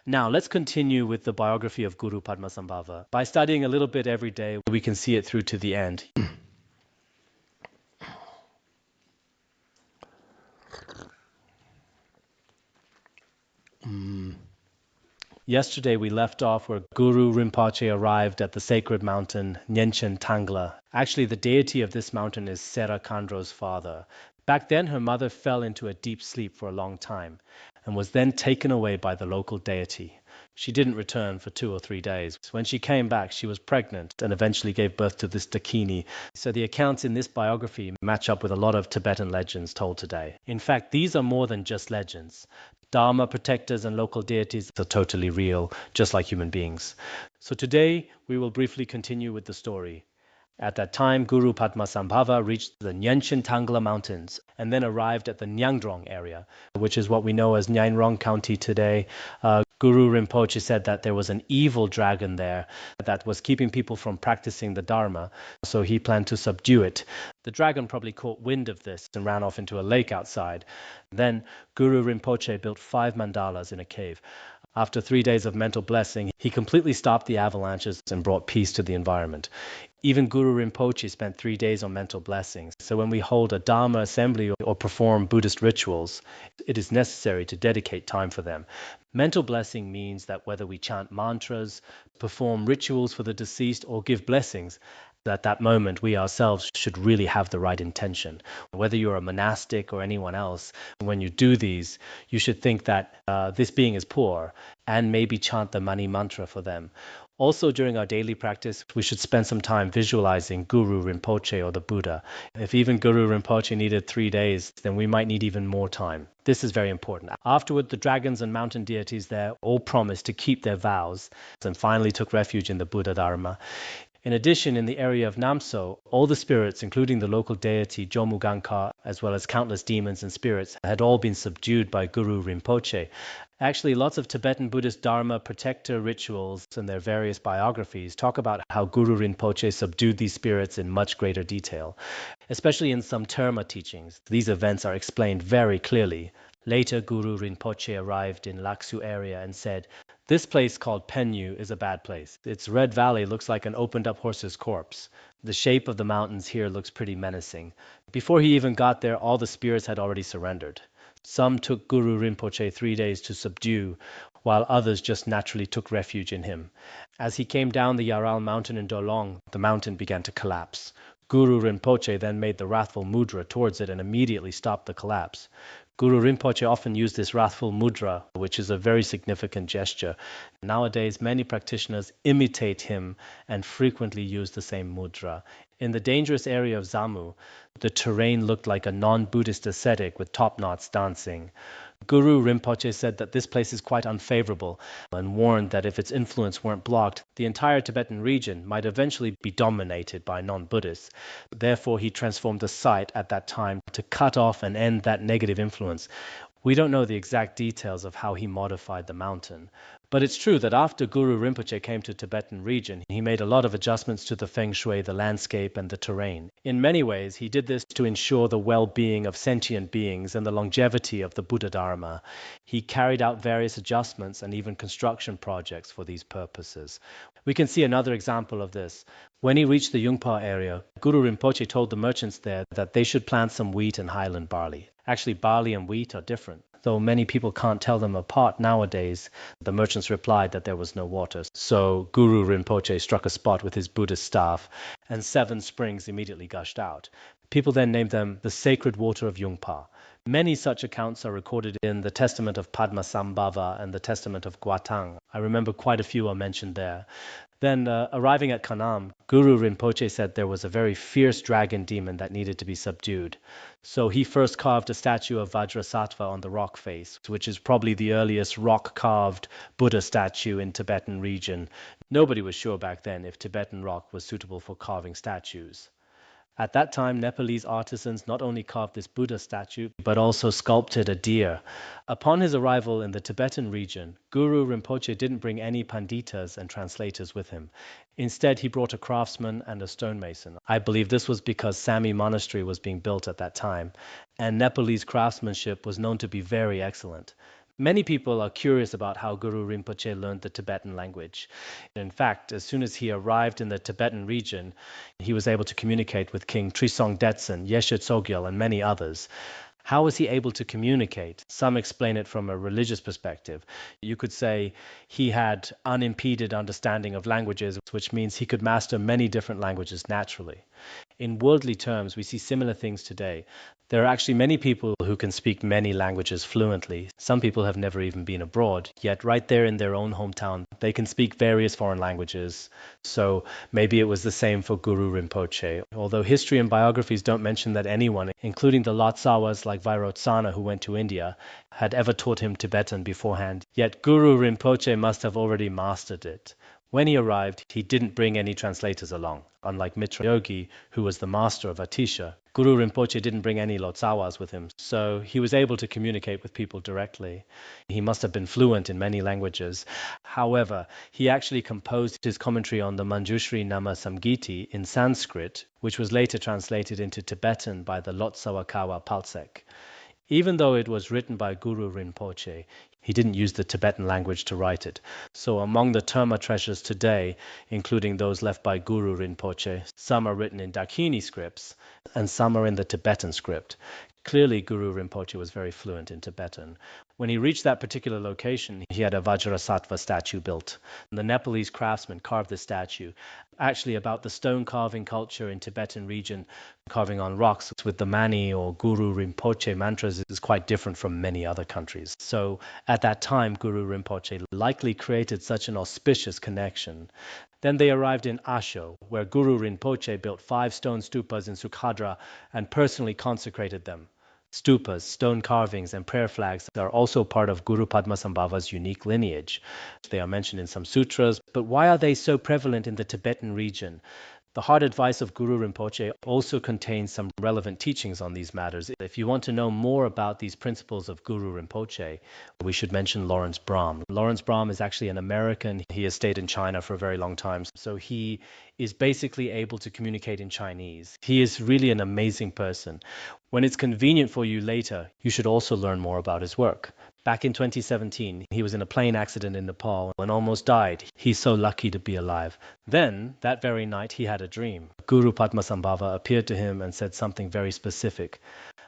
Now, let's continue with the biography of Guru Padmasambhava. By studying a little bit every day, we can see it through to the end. Yesterday we left off where Guru Rinpoche arrived at the sacred mountain Nyenchen Tangla. Actually, the deity of this mountain is Sera Kandro's father. Back then, her mother fell into a deep sleep for a long time and was then taken away by the local deity. She didn't return for 2 or 3 days. When she came back, she was pregnant and eventually gave birth to this dakini. So the accounts in this biography match up with a lot of Tibetan legends told today. In fact, these are more than just legends. Dharma protectors and local deities are totally real, just like human beings. So today, we will briefly continue with the story. At that time, Guru Padmasambhava reached the Nyenchen Tangla mountains and then arrived at the Nyangdrong area, which is what we know as Nyainrong County today. Guru Rinpoche said that there was an evil dragon there that was keeping people from practicing the Dharma, so he planned to subdue it. The dragon probably caught wind of this and ran off into a lake outside. Then Guru Rinpoche built 5 mandalas in a cave. After 3 days of mental blessing, he completely stopped the avalanches and brought peace to the environment. Even Guru Rinpoche spent 3 days on mental blessings. So when we hold a Dharma assembly or perform Buddhist rituals, it is necessary to dedicate time for them. Mental blessing means that whether we chant mantras, perform rituals for the deceased, or give blessings, at that moment we ourselves should really have the right intention. Whether you're a monastic or anyone else, when you do these, you should think that this being is poor and maybe chant the Mani mantra for them. Also, during our daily practice, we should spend some time visualizing Guru Rinpoche or the Buddha. If even Guru Rinpoche needed 3 days, then we might need even more time. This is very important. Afterward, the dragons and mountain deities there all promised to keep their vows and finally took refuge in the Buddha Dharma. In addition, in the area of Namso, all the spirits, including the local deity Jomugankar, as well as countless demons and spirits, had all been subdued by Guru Rinpoche. Actually, lots of Tibetan Buddhist Dharma protector rituals and their various biographies talk about how Guru Rinpoche subdued these spirits in much greater detail. Especially in some Terma teachings, these events are explained very clearly. Later, Guru Rinpoche arrived in Laksu area and said, "This place called Penyu is a bad place. Its red valley looks like an opened-up horse's corpse. The shape of the mountains here looks pretty menacing." Before he even got there, all the spirits had already surrendered. Some took Guru Rinpoche 3 days to subdue, while others just naturally took refuge in him. As he came down the Yaral mountain in Dolong, the mountain began to collapse. Guru Rinpoche then made the wrathful mudra towards it and immediately stopped the collapse. Guru Rinpoche often used this wrathful mudra, which is a very significant gesture. Nowadays, many practitioners imitate him and frequently use the same mudra. In the dangerous area of Zamu, the terrain looked like a non-Buddhist ascetic with top knots dancing. Guru Rinpoche said that this place is quite unfavorable and warned that if its influence weren't blocked, the entire Tibetan region might eventually be dominated by non-Buddhists. Therefore, he transformed the site at that time to cut off and end that negative influence. We don't know the exact details of how he modified the mountain. But it's true that after Guru Rinpoche came to Tibetan region, he made a lot of adjustments to the feng shui, the landscape, and the terrain. In many ways, he did this to ensure the well-being of sentient beings and the longevity of the Buddha Dharma. He carried out various adjustments and even construction projects for these purposes. We can see another example of this. When he reached the Yungpa area, Guru Rinpoche told the merchants there that they should plant some wheat and highland barley. Actually, barley and wheat are different. Though many people can't tell them apart nowadays, the merchants replied that there was no water. So Guru Rinpoche struck a spot with his Buddhist staff, and 7 springs immediately gushed out. People then named them the sacred water of Yungpa. Many such accounts are recorded in the Testament of Padmasambhava and the Testament of Guatang. I remember quite a few are mentioned there. Then, arriving at Kanam, Guru Rinpoche said there was a very fierce dragon demon that needed to be subdued. So he first carved a statue of Vajrasattva on the rock face, which is probably the earliest rock-carved Buddha statue in Tibetan region. Nobody was sure back then if Tibetan rock was suitable for carving statues. At that time, Nepalese artisans not only carved this Buddha statue, but also sculpted a deer. Upon his arrival in the Tibetan region, Guru Rinpoche didn't bring any panditas and translators with him. Instead, he brought a craftsman and a stonemason. I believe this was because Sami Monastery was being built at that time, and Nepalese craftsmanship was known to be very excellent. Many people are curious about how Guru Rinpoche learned the Tibetan language. In fact, as soon as he arrived in the Tibetan region, he was able to communicate with King Trisong Detsen, Yeshe Tsogyal, and many others. How was he able to communicate? Some explain it from a religious perspective. You could say he had unimpeded understanding of languages, which means he could master many different languages naturally. In worldly terms, we see similar things today. There are actually many people who can speak many languages fluently. Some people have never even been abroad, yet right there in their own hometown, they can speak various foreign languages. So maybe it was the same for Guru Rinpoche. Although history and biographies don't mention that anyone, including the Lotsawas like Vajrasattva who went to India, had ever taught him Tibetan beforehand. Yet Guru Rinpoche must have already mastered it. When he arrived, he didn't bring any translators along. Unlike Mitra Yogi, who was the master of Atisha, Guru Rinpoche didn't bring any Lotsawas with him, so he was able to communicate with people directly. He must have been fluent in many languages. However, he actually composed his commentary on the Manjushri Nama Samgiti in Sanskrit, which was later translated into Tibetan by the Lotsawakawa Palsek. Even though it was written by Guru Rinpoche, he didn't use the Tibetan language to write it. So among the Terma treasures today, including those left by Guru Rinpoche, some are written in Dakhini scripts and some are in the Tibetan script. Clearly, Guru Rinpoche was very fluent in Tibetan. When he reached that particular location, he had a Vajrasattva statue built. The Nepalese craftsmen carved the statue, actually about the stone carving culture in Tibetan region, carving on rocks with the Mani or Guru Rinpoche mantras is quite different from many other countries. So at that time, Guru Rinpoche likely created such an auspicious connection. Then they arrived in Asho, where Guru Rinpoche built 5 stone stupas in Sukhadra and personally consecrated them. Stupas, stone carvings, and prayer flags are also part of Guru Padmasambhava's unique lineage. They are mentioned in some sutras, but why are they so prevalent in the Tibetan region? The Heart Advice of Guru Rinpoche also contains some relevant teachings on these matters. If you want to know more about these principles of Guru Rinpoche, we should mention Laurence Brahm. Laurence Brahm is actually an American. He has stayed in China for a very long time, so he is basically able to communicate in Chinese. He is really an amazing person. When it's convenient for you later, you should also learn more about his work. Back in 2017, he was in a plane accident in Nepal and almost died. He's so lucky to be alive. Then, that very night, he had a dream. Guru Padmasambhava appeared to him and said something very specific.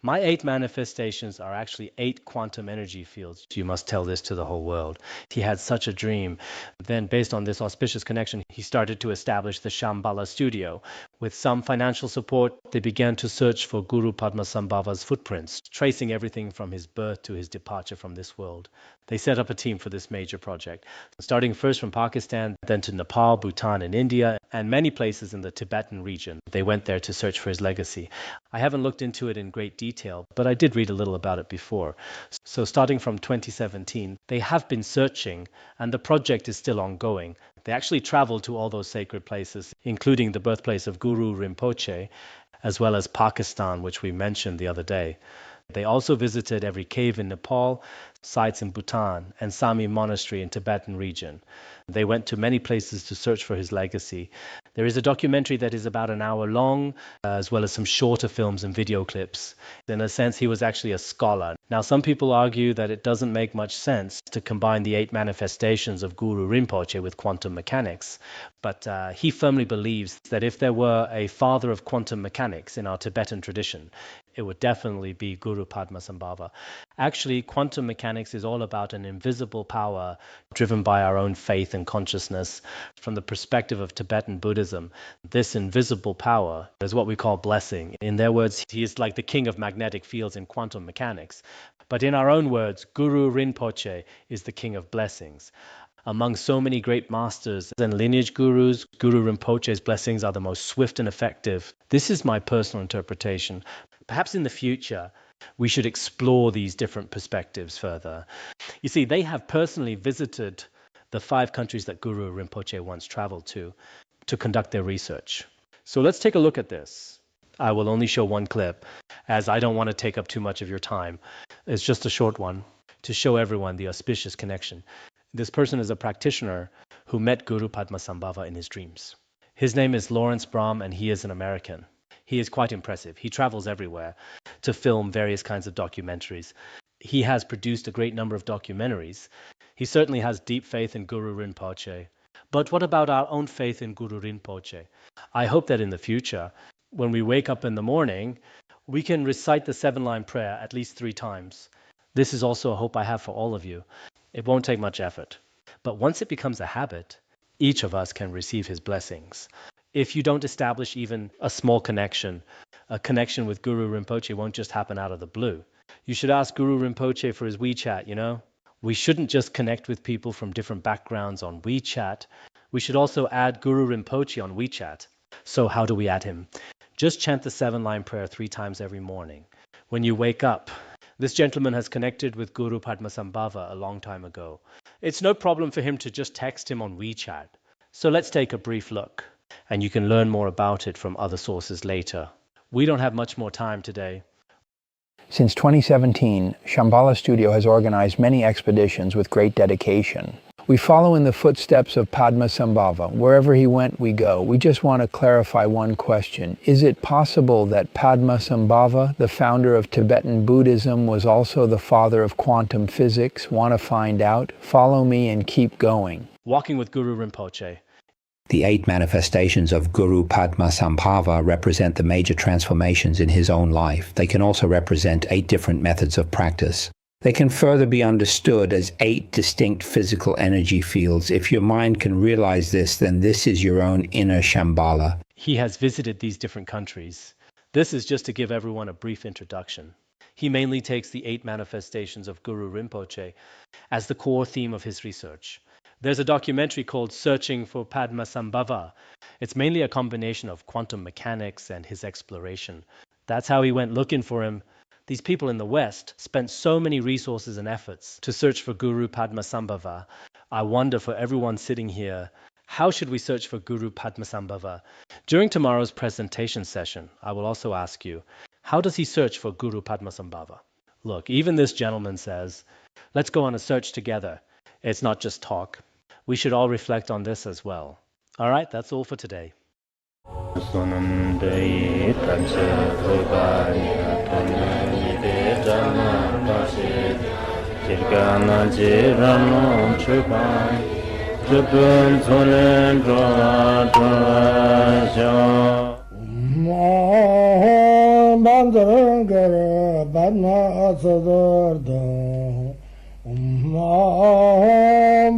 My 8 manifestations are actually 8 quantum energy fields. You must tell this to the whole world. He had such a dream. Then, based on this auspicious connection, he started to establish the Shambhala studio. With some financial support, they began to search for Guru Padmasambhava's footprints, tracing everything from his birth to his departure from this world. They set up a team for this major project, starting first from Pakistan, then to Nepal, Bhutan, and India, and many places in the Tibetan region. They went there to search for his legacy. I haven't looked into it in great detail, but I did read a little about it before. So starting from 2017, they have been searching, and the project is still ongoing. They actually traveled to all those sacred places, including the birthplace of Guru Rinpoche, as well as Pakistan, which we mentioned the other day. They also visited every cave in Nepal, sites in Bhutan, and Sami Monastery in Tibetan region. They went to many places to search for his legacy. There is a documentary that is about an hour long, as well as some shorter films and video clips. In a sense, he was actually a scholar. Now, some people argue that it doesn't make much sense to combine the 8 manifestations of Guru Rinpoche with quantum mechanics, but he firmly believes that if there were a father of quantum mechanics in our Tibetan tradition, it would definitely be Guru Padmasambhava. Actually, quantum mechanics is all about an invisible power driven by our own faith and consciousness. From the perspective of Tibetan Buddhism, this invisible power is what we call blessing. In their words, he is like the king of magnetic fields in quantum mechanics. But in our own words, Guru Rinpoche is the king of blessings. Among so many great masters and lineage gurus, Guru Rinpoche's blessings are the most swift and effective. This is my personal interpretation. Perhaps in the future, we should explore these different perspectives further. You see, they have personally visited the 5 countries that Guru Rinpoche once traveled to conduct their research. So let's take a look at this. I will only show one clip, as I don't want to take up too much of your time. It's just a short one to show everyone the auspicious connection. This person is a practitioner who met Guru Padmasambhava in his dreams. His name is Laurence Brahm, and he is an American. He is quite impressive. He travels everywhere to film various kinds of documentaries. He has produced a great number of documentaries. He certainly has deep faith in Guru Rinpoche. But what about our own faith in Guru Rinpoche? I hope that in the future, when we wake up in the morning, we can recite the 7-line prayer at least 3 times. This is also a hope I have for all of you. It won't take much effort. But once it becomes a habit, each of us can receive his blessings. If you don't establish even a small connection, a connection with Guru Rinpoche won't just happen out of the blue. You should ask Guru Rinpoche for his WeChat, you know? We shouldn't just connect with people from different backgrounds on WeChat. We should also add Guru Rinpoche on WeChat. So how do we add him? Just chant the 7-line prayer 3 times every morning. When you wake up, this gentleman has connected with Guru Padmasambhava a long time ago. It's no problem for him to just text him on WeChat. So let's take a brief look, and you can learn more about it from other sources later. We don't have much more time today. Since 2017, Shambhala Studio has organized many expeditions with great dedication. We follow in the footsteps of Padmasambhava. Wherever he went, we go. We just want to clarify one question. Is it possible that Padmasambhava, the founder of Tibetan Buddhism, was also the father of quantum physics? Want to find out? Follow me and keep going. Walking with Guru Rinpoche. The 8 manifestations of Guru Padmasambhava represent the major transformations in his own life. They can also represent 8 different methods of practice. They can further be understood as 8 distinct physical energy fields. If your mind can realize this, then this is your own inner Shambhala. He has visited these different countries. This is just to give everyone a brief introduction. He mainly takes the 8 manifestations of Guru Rinpoche as the core theme of his research. There's a documentary called Searching for Padmasambhava. It's mainly a combination of quantum mechanics and his exploration. That's how he went looking for him. These people in the West spent so many resources and efforts to search for Guru Padmasambhava. I wonder for everyone sitting here, how should we search for Guru Padmasambhava? During tomorrow's presentation session, I will also ask you, how does he search for Guru Padmasambhava? Look, even this gentleman says, let's go on a search together. It's not just talk. We should all reflect on this as well. All right, that's all for today.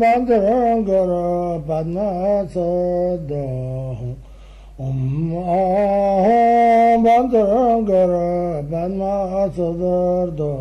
Bandharangara Padmasada Bandharangara Padmasada